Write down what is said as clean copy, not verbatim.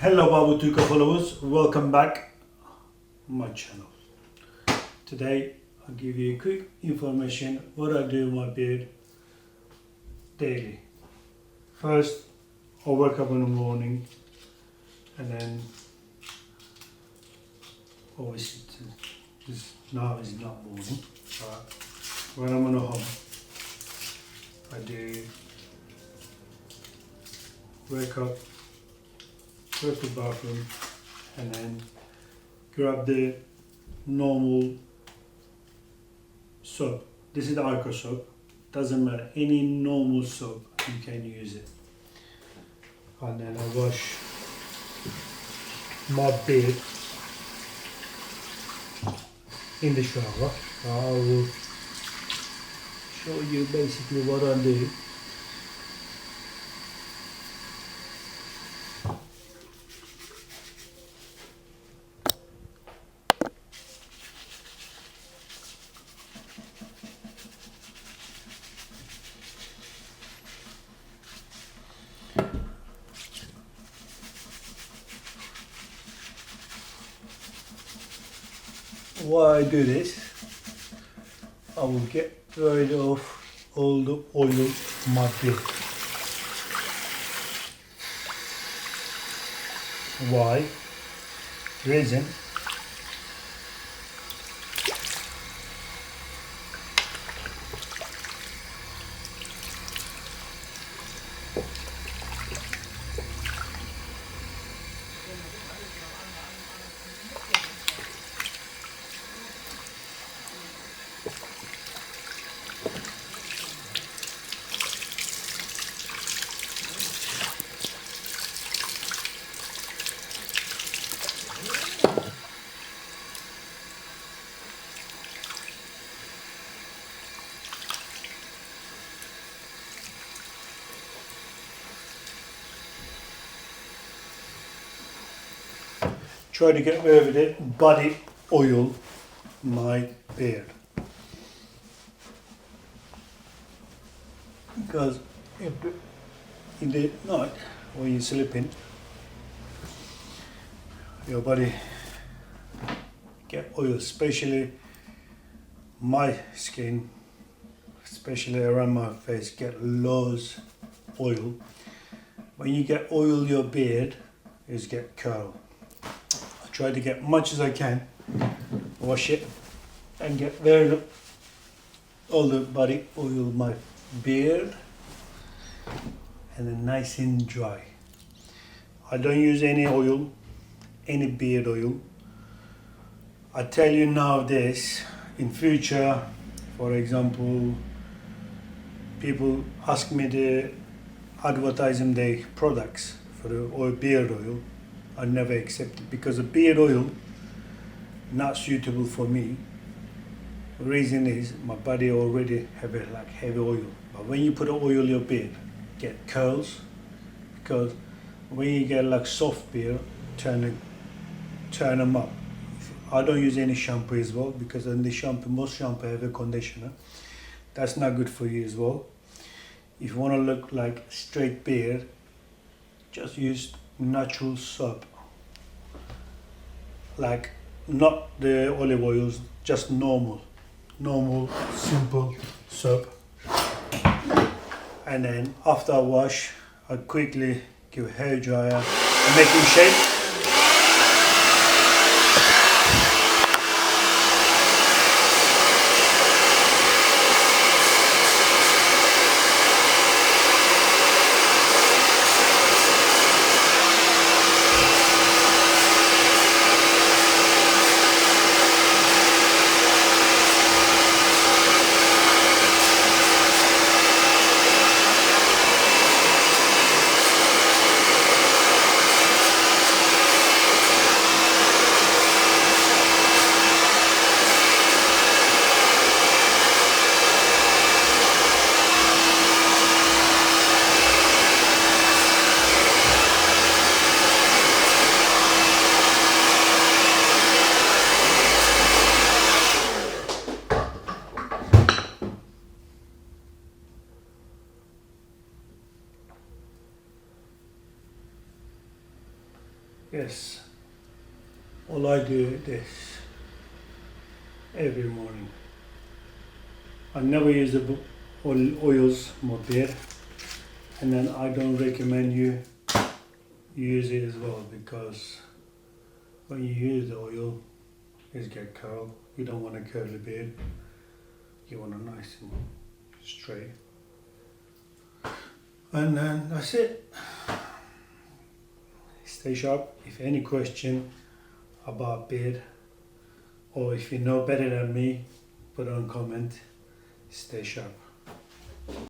Hello Babu Tuka followers, welcome back my channel. Today I'll give you a quick information what I do with my beard daily. First I wake up in the morning and then obviously now is not morning, but when I'm at home I do wake up, go to the bathroom and then grab the normal soap. This is the Ico soap. Doesn't matter, any normal soap you can use it. And then I wash my beard in the shower. I will show you basically what I do. Why I do this, I will get rid of all the oil in my beard. Why? Reason, try to get rid of the body oil in my beard. Because in the night when you're sleeping, your body get oil, especially my skin, especially around my face, get loads oil. When you get oil your beard, is get curl. I try to get much as I can, wash it and get rid of all the body oil my beard and then nice and dry. I don't use any oil, any beard oil. I tell you now this, in future, for example, people ask me to advertise their products for the oil, beard oil. I never accept it because the beard oil not suitable for me. The reason is my body already have a like heavy oil. But when you put oil in your beard, get curls, because when you get like soft beard, turn them up. I don't use any shampoo as well because in the shampoo, most shampoo have a conditioner. That's not good for you as well. If you want to look like straight beard, just use natural soap. Like not the olive oils, just normal simple soap. And then after I wash, I quickly give a hair dryer and make it shape. Yes, all I do this every morning. I never use the oils on my beard, and then I don't recommend you use it as well, because when you use the oil, it get curl. You don't want a curly beard. You want a nice and straight. And then that's it. Stay sharp. If any question about beard, or if you know better than me, put on comment. Stay sharp.